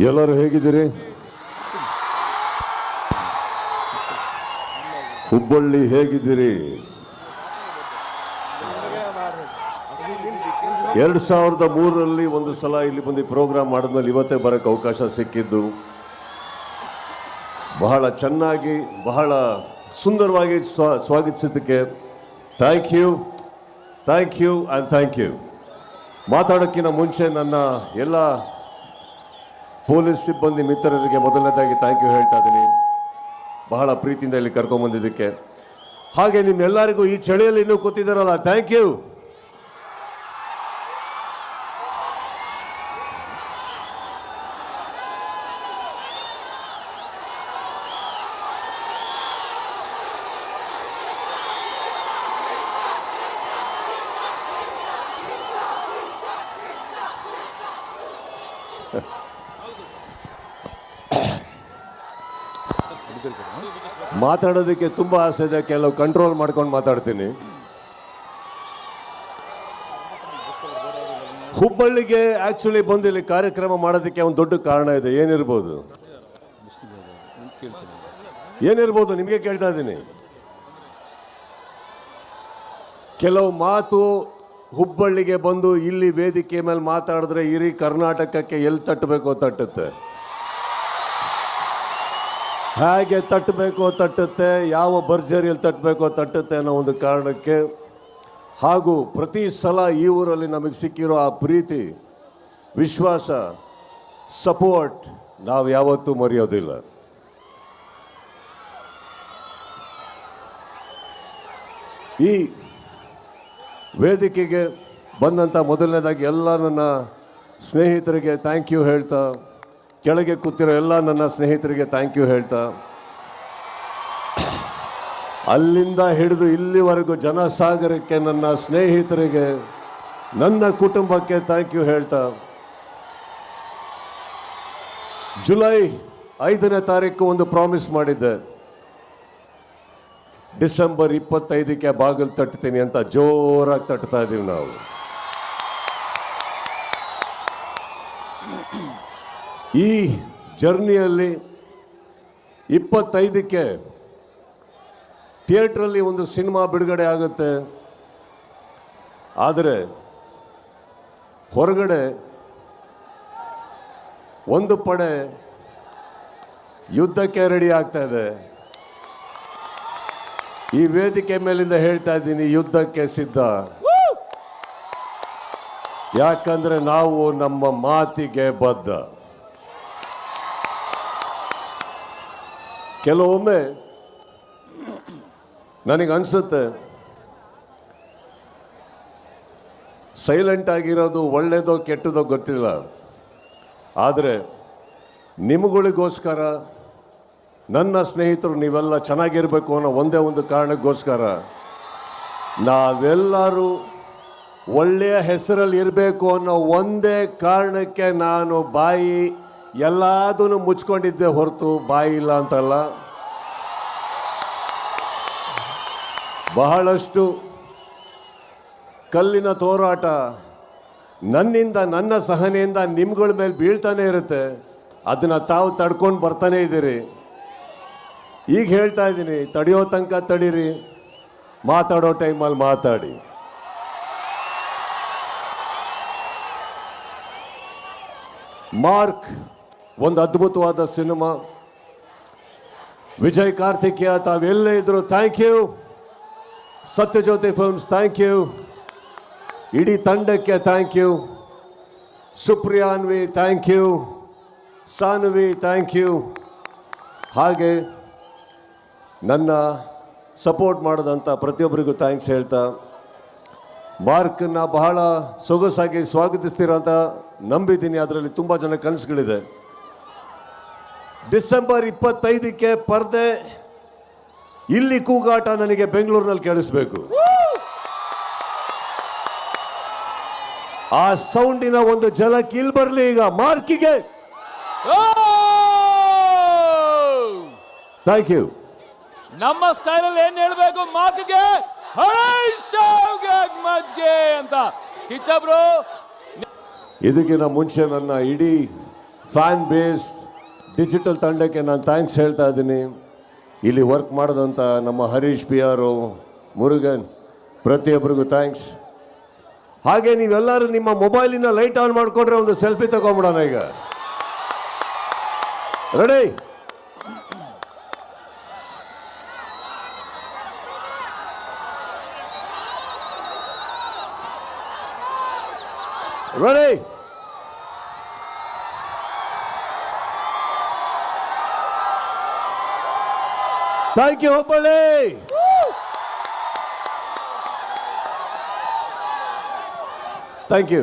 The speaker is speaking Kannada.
ಎಲ್ಲರೂ ಹೇಗಿದ್ದೀರಿ? ಹುಬ್ಬಳ್ಳಿ ಹೇಗಿದ್ದೀರಿ? 2003ರಲ್ಲಿ ಒಂದು ಸಲ ಇಲ್ಲಿ ಬಂದು ಪ್ರೋಗ್ರಾಮ್ ಮಾಡಿದ್ಮೇಲೆ ಇವತ್ತೇ ಬರೋಕ್ಕೆ ಅವಕಾಶ ಸಿಕ್ಕಿದ್ದು. ಬಹಳ ಚೆನ್ನಾಗಿ ಬಹಳ ಸುಂದರವಾಗಿ ಸ್ವಾಗತಿಸಿದ್ದಕ್ಕೆ thank you and thank you. ಮಾತಾಡೋಕ್ಕಿಂತ ಮುಂಚೆ ನನ್ನ ಎಲ್ಲ ಪೊಲೀಸ್ ಸಿಬ್ಬಂದಿ ಮಿತ್ರರಿಗೆ ಮೊದಲನೇದಾಗಿ ಥ್ಯಾಂಕ್ ಯು ಹೇಳ್ತಾ ಇದ್ದೀನಿ, ಬಹಳ ಪ್ರೀತಿಯಿಂದ ಇಲ್ಲಿ ಕರ್ಕೊಂಬಂದಿದ್ದಕ್ಕೆ. ಹಾಗೆ ನಿಮ್ಮೆಲ್ಲರಿಗೂ ಈ ಚಳಿಯಲ್ಲಿ ಇನ್ನೂ ಕೂತಿದ್ದಾರಲ್ಲ, ಥ್ಯಾಂಕ್ ಯು. ಮಾತಾಡೋದಕ್ಕೆ ತುಂಬ ಆಸೆ ಇದೆ, ಕೆಲವು ಕಂಟ್ರೋಲ್ ಮಾಡ್ಕೊಂಡು ಮಾತಾಡ್ತೀನಿ. ಹುಬ್ಬಳ್ಳಿಗೆ ಆಕ್ಚುಲಿ ಬಂದು ಇಲ್ಲಿ ಕಾರ್ಯಕ್ರಮ ಮಾಡೋದಕ್ಕೆ ಒಂದು ದೊಡ್ಡ ಕಾರಣ ಇದೆ. ಏನಿರ್ಬೋದು ನಿಮಗೆ ಕೇಳ್ತಾ ಇದ್ದೀನಿ. ಕೆಲವು ಮಾತು ಹುಬ್ಬಳ್ಳಿಗೆ ಬಂದು ಇಲ್ಲಿ ವೇದಿಕೆ ಮೇಲೆ ಮಾತಾಡಿದ್ರೆ ಇಡೀ ಕರ್ನಾಟಕಕ್ಕೆ ಎಲ್ಲಿ ತಟ್ಟಬೇಕೋ ತಟ್ಟುತ್ತೆ, ಹೇಗೆ ತಟ್ಟಬೇಕೋ ತಟ್ಟುತ್ತೆ, ಯಾವ ಭರ್ಜರಿಯಲ್ಲಿ ತಟ್ಟಬೇಕೋ ತಟ್ಟುತ್ತೆ ಅನ್ನೋ ಒಂದು ಕಾರಣಕ್ಕೆ, ಹಾಗೂ ಪ್ರತಿ ಸಲ ಈ ಊರಲ್ಲಿ ನಮಗೆ ಸಿಕ್ಕಿರೋ ಆ ಪ್ರೀತಿ, ವಿಶ್ವಾಸ, ಸಪೋರ್ಟ್ ನಾವು ಯಾವತ್ತೂ ಮರೆಯೋದಿಲ್ಲ. ಈ ವೇದಿಕೆಗೆ ಬಂದಂಥ ಮೊದಲನೇದಾಗಿ ಎಲ್ಲ ನನ್ನ ಸ್ನೇಹಿತರಿಗೆ ಥ್ಯಾಂಕ್ ಯು ಹೇಳ್ತಾ, ಕೆಳಗೆ ಕೂತಿರೋ ಎಲ್ಲ ನನ್ನ ಸ್ನೇಹಿತರಿಗೆ ಥ್ಯಾಂಕ್ ಯು ಹೇಳ್ತಾ, ಅಲ್ಲಿಂದ ಹಿಡಿದು ಇಲ್ಲಿವರೆಗೂ ಜನಸಾಗರಕ್ಕೆ ನನ್ನ ಸ್ನೇಹಿತರಿಗೆ, ನನ್ನ ಕುಟುಂಬಕ್ಕೆ ಥ್ಯಾಂಕ್ ಯು ಹೇಳ್ತಾ, ಜುಲೈ 5ನೇ ತಾರೀಕು ಒಂದು ಪ್ರಾಮಿಸ್ ಮಾಡಿದ್ದೆ, ಡಿಸೆಂಬರ್ 25ಕ್ಕೆ ಬಾಗಿಲು ತಟ್ತೀನಿ ಅಂತ ಜೋರಾಗಿ ತಟ್ತಾ ಇದ್ದೀವಿ ನಾವು. ಈ ಜರ್ನಿಯಲ್ಲಿ 25ಕ್ಕೆ ಥಿಯೇಟ್ರಲ್ಲಿ ಒಂದು ಸಿನಿಮಾ ಬಿಡುಗಡೆ ಆಗುತ್ತೆ. ಆದರೆ ಹೊರಗಡೆ ಒಂದು ಪಡೆ ಯುದ್ಧಕ್ಕೆ ರೆಡಿ ಆಗ್ತಾ ಇದೆ. ಈ ವೇದಿಕೆ ಮೇಲಿಂದ ಹೇಳ್ತಾ ಇದ್ದೀನಿ, ಯುದ್ಧಕ್ಕೆ ಸಿದ್ಧ. ಯಾಕಂದ್ರೆ ನಾವು ನಮ್ಮ ಮಾತಿಗೆ ಬದ್ಧ. ಕೆಲವೊಮ್ಮೆ ನನಗನ್ಸುತ್ತೆ ಸೈಲೆಂಟ್ ಆಗಿರೋದು ಒಳ್ಳೆಯದೋ ಕೆಟ್ಟದೋ ಗೊತ್ತಿಲ್ಲ, ಆದರೆ ನಿಮಗಳಿಗೋಸ್ಕರ, ನನ್ನ ಸ್ನೇಹಿತರು ನೀವೆಲ್ಲ ಚೆನ್ನಾಗಿರಬೇಕು ಅನ್ನೋ ಒಂದೇ ಒಂದು ಕಾರಣಕ್ಕೋಸ್ಕರ, ನಾವೆಲ್ಲರೂ ಒಳ್ಳೆಯ ಹೆಸರಲ್ಲಿ ಇರಬೇಕು ಅನ್ನೋ ಒಂದೇ ಕಾರಣಕ್ಕೆ ನಾನು ಬಾಯಿ ಎಲ್ಲದನ್ನು ಮುಚ್ಕೊಂಡಿದ್ದೆ ಹೊರತು ಬಾಯಿ ಇಲ್ಲ ಅಂತಲ್ಲ. ಬಹಳಷ್ಟು ಕಲ್ಲಿನ ತೋರಾಟ ನನ್ನಿಂದ, ನನ್ನ ಸಹನೆಯಿಂದ ನಿಮ್ಗಳ ಮೇಲೆ ಬೀಳ್ತಾನೆ ಇರುತ್ತೆ. ಅದನ್ನು ತಾವು ತಡ್ಕೊಂಡು ಬರ್ತಾನೆ ಇದ್ದೀರಿ. ಈಗ ಹೇಳ್ತಾ ಇದ್ದೀನಿ, ತಡೆಯೋ ತನಕ ತಡೀರಿ, ಮಾತಾಡೋ ಟೈಮಲ್ಲಿ ಮಾತಾಡಿ. ಮಾರ್ಕ್ ಒಂದು ಅದ್ಭುತವಾದ ಸಿನಿಮಾ. ವಿಜಯ್ ಕಾರ್ತಿಕೇಯ ತಾವೆಲ್ಲೇ ಇದ್ರು thank you. Sathyajyothi films thank you. ಇಡೀ ತಂಡಕ್ಕೆ thank you. Supriyanvi thank you. Saanvi thank you. ಹಾಗೆ ನನ್ನ ಸಪೋರ್ಟ್ ಮಾಡಿದಂಥ ಪ್ರತಿಯೊಬ್ಬರಿಗೂ ಥ್ಯಾಂಕ್ಸ್ ಹೇಳ್ತಾ, ಮಾರ್ಕನ್ನ ಬಹಳ ಸೊಗಸಾಗಿ ಸ್ವಾಗತಿಸ್ತೀರ ಅಂತ ನಂಬಿದ್ದೀನಿ. ಅದರಲ್ಲಿ ತುಂಬ ಜನ ಕನಸುಗಳಿದೆ. ಡಿಸೆಂಬರ್ 25ಕ್ಕೆ ಪರ್ದೆ, ಇಲ್ಲಿ ಕೂಗಾಟ ನನಗೆ ಬೆಂಗಳೂರಿನಲ್ಲಿ ಕೇಳಿಸ್ಬೇಕು. ಆ ಸೌಂಡಿನ ಒಂದು ಝಲಕ್ ಇಲ್ಲಿ ಬರಲಿ ಈಗ ಮಾರ್ಕಿಗೆ. Thank you. ನಮ್ಮ ಸ್ಟೈಲಲ್ಲಿ ಏನ್ ಹೇಳ್ಬೇಕು ಮಾರ್ಕ್ಗೆ, ಅಂತ ಕಿಚ್ಚ ಬ್ರೋ. ಇದಕ್ಕಿಂತ ಮುಂಚೆ ನನ್ನ ಇಡೀ ಫ್ಯಾನ್ ಬೇಸ್ ಡಿಜಿಟಲ್ ತಂಡಕ್ಕೆ ನಾನು ಥ್ಯಾಂಕ್ಸ್ ಹೇಳ್ತಾ ಇದ್ದೀನಿ. ಇಲ್ಲಿ ವರ್ಕ್ ಮಾಡಿದಂಥ ನಮ್ಮ ಹರೀಶ್ ಪಿ ಆರು, ಮುರುಗನ್, ಪ್ರತಿಯೊಬ್ಬರಿಗೂ ಥ್ಯಾಂಕ್ಸ್. ಹಾಗೆ ನೀವೆಲ್ಲರೂ ನಿಮ್ಮ ಮೊಬೈಲಿನ ಲೈಟ್ ಆನ್ ಮಾಡಿಕೊಂಡ್ರೆ ಒಂದು ಸೆಲ್ಫಿ ತಗೊಂಬಿಡೋಣ ಈಗ. Ready? Ready? Thank you Hubballi. Thank you.